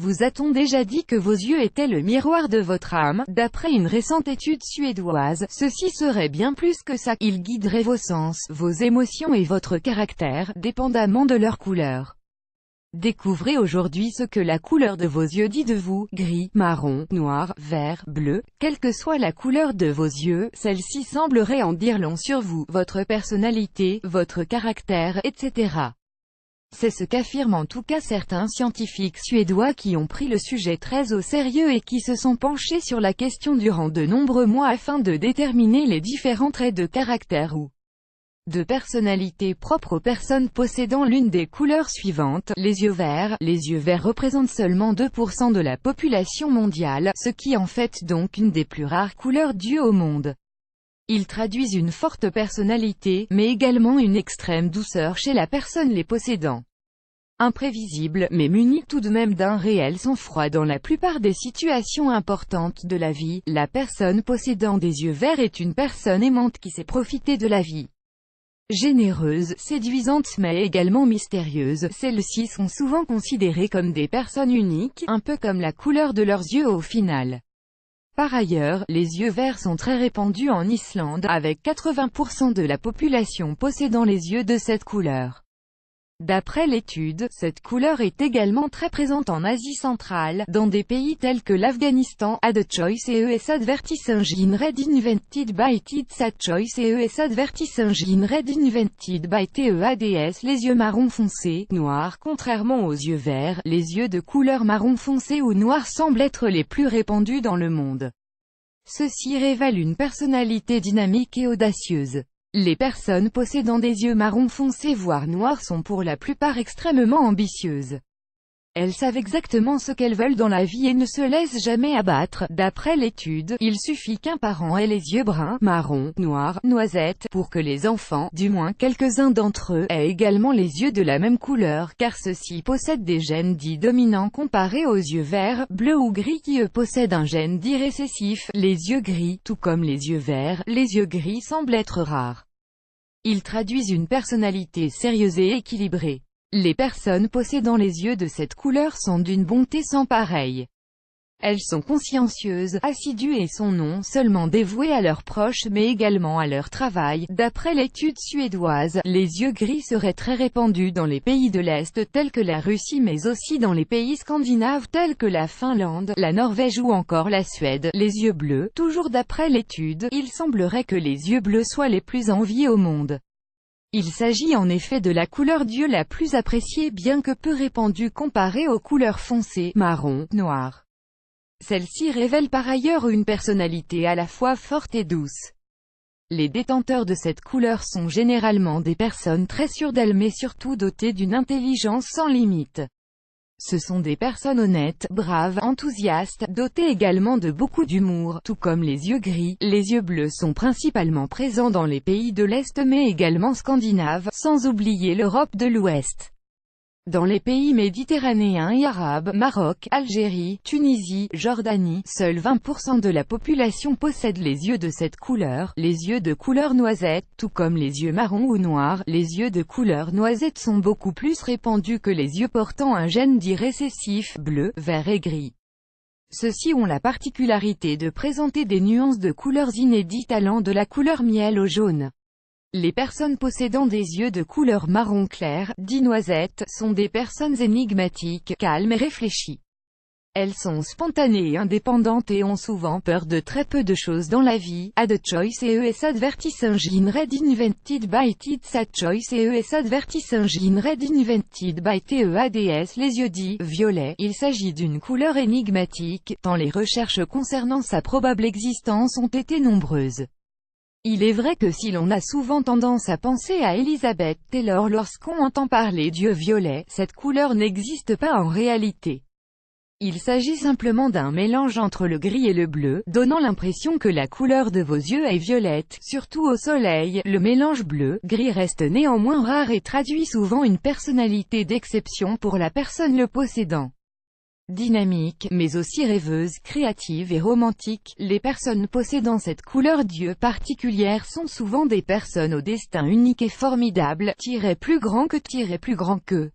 Vous a-t-on déjà dit que vos yeux étaient le miroir de votre âme? D'après une récente étude suédoise, ceci serait bien plus que ça. Ils guideraient vos sens, vos émotions et votre caractère, dépendamment de leur couleur. Découvrez aujourd'hui ce que la couleur de vos yeux dit de vous. Gris, marron, noir, vert, bleu, quelle que soit la couleur de vos yeux, celle-ci semblerait en dire long sur vous, votre personnalité, votre caractère, etc. C'est ce qu'affirment en tout cas certains scientifiques suédois qui ont pris le sujet très au sérieux et qui se sont penchés sur la question durant de nombreux mois afin de déterminer les différents traits de caractère ou de personnalité propres aux personnes possédant l'une des couleurs suivantes. Les yeux verts. Les yeux verts représentent seulement 2% de la population mondiale, ce qui en fait donc une des plus rares couleurs d'yeux au monde. Ils traduisent une forte personnalité, mais également une extrême douceur chez la personne les possédant. Imprévisible, mais muni tout de même d'un réel sang-froid dans la plupart des situations importantes de la vie, la personne possédant des yeux verts est une personne aimante qui sait profiter de la vie. Généreuse, séduisante mais également mystérieuse, celles-ci sont souvent considérées comme des personnes uniques, un peu comme la couleur de leurs yeux au final. Par ailleurs, les yeux verts sont très répandus en Islande, avec 80% de la population possédant les yeux de cette couleur. D'après l'étude, cette couleur est également très présente en Asie centrale, dans des pays tels que l'Afghanistan. Ad choice ES advertising red invented by TEAD choice ES advertising red invented by TEADS. Les yeux marron foncé, noirs. Contrairement aux yeux verts, les yeux de couleur marron foncé ou noir semblent être les plus répandus dans le monde. Ceci révèle une personnalité dynamique et audacieuse. Les personnes possédant des yeux marron foncé voire noirs sont pour la plupart extrêmement ambitieuses. Elles savent exactement ce qu'elles veulent dans la vie et ne se laissent jamais abattre. D'après l'étude, il suffit qu'un parent ait les yeux bruns, marron, noirs, noisettes, pour que les enfants, du moins quelques-uns d'entre eux, aient également les yeux de la même couleur, car ceux-ci possèdent des gènes dits dominants comparés aux yeux verts, bleus ou gris qui eux possèdent un gène dit récessif. Les yeux gris, tout comme les yeux verts, les yeux gris semblent être rares. Ils traduisent une personnalité sérieuse et équilibrée. Les personnes possédant les yeux de cette couleur sont d'une bonté sans pareille. Elles sont consciencieuses, assidues et sont non seulement dévouées à leurs proches mais également à leur travail. D'après l'étude suédoise, les yeux gris seraient très répandus dans les pays de l'Est tels que la Russie mais aussi dans les pays scandinaves tels que la Finlande, la Norvège ou encore la Suède. Les yeux bleus, toujours d'après l'étude, il semblerait que les yeux bleus soient les plus enviés au monde. Il s'agit en effet de la couleur d'yeux la plus appréciée bien que peu répandue comparée aux couleurs foncées, marron, noir. Celle-ci révèle par ailleurs une personnalité à la fois forte et douce. Les détenteurs de cette couleur sont généralement des personnes très sûres d'elles mais surtout dotées d'une intelligence sans limite. Ce sont des personnes honnêtes, braves, enthousiastes, dotées également de beaucoup d'humour, tout comme les yeux gris. Les yeux bleus sont principalement présents dans les pays de l'Est mais également scandinaves, sans oublier l'Europe de l'Ouest. Dans les pays méditerranéens et arabes, Maroc, Algérie, Tunisie, Jordanie, seuls 20% de la population possède les yeux de cette couleur. Les yeux de couleur noisette, tout comme les yeux marron ou noirs, les yeux de couleur noisette sont beaucoup plus répandus que les yeux portant un gène dit récessif, bleu, vert et gris. Ceux-ci ont la particularité de présenter des nuances de couleurs inédites allant de la couleur miel au jaune. Les personnes possédant des yeux de couleur marron clair, dit noisette, sont des personnes énigmatiques, calmes et réfléchies. Elles sont spontanées et indépendantes et ont souvent peur de très peu de choses dans la vie. Ad choice ES advertising red invented by TEAD choice ES advertising red invented by TEADS. Les yeux dits violets, il s'agit d'une couleur énigmatique, tant les recherches concernant sa probable existence ont été nombreuses. Il est vrai que si l'on a souvent tendance à penser à Elizabeth Taylor lorsqu'on entend parler d'yeux violets, cette couleur n'existe pas en réalité. Il s'agit simplement d'un mélange entre le gris et le bleu, donnant l'impression que la couleur de vos yeux est violette, surtout au soleil. Le mélange bleu-gris reste néanmoins rare et traduit souvent une personnalité d'exception pour la personne le possédant. Dynamique, mais aussi rêveuse, créative et romantique, les personnes possédant cette couleur d'yeux particulière sont souvent des personnes au destin unique et formidable, plus grand que plus grand qu'eux.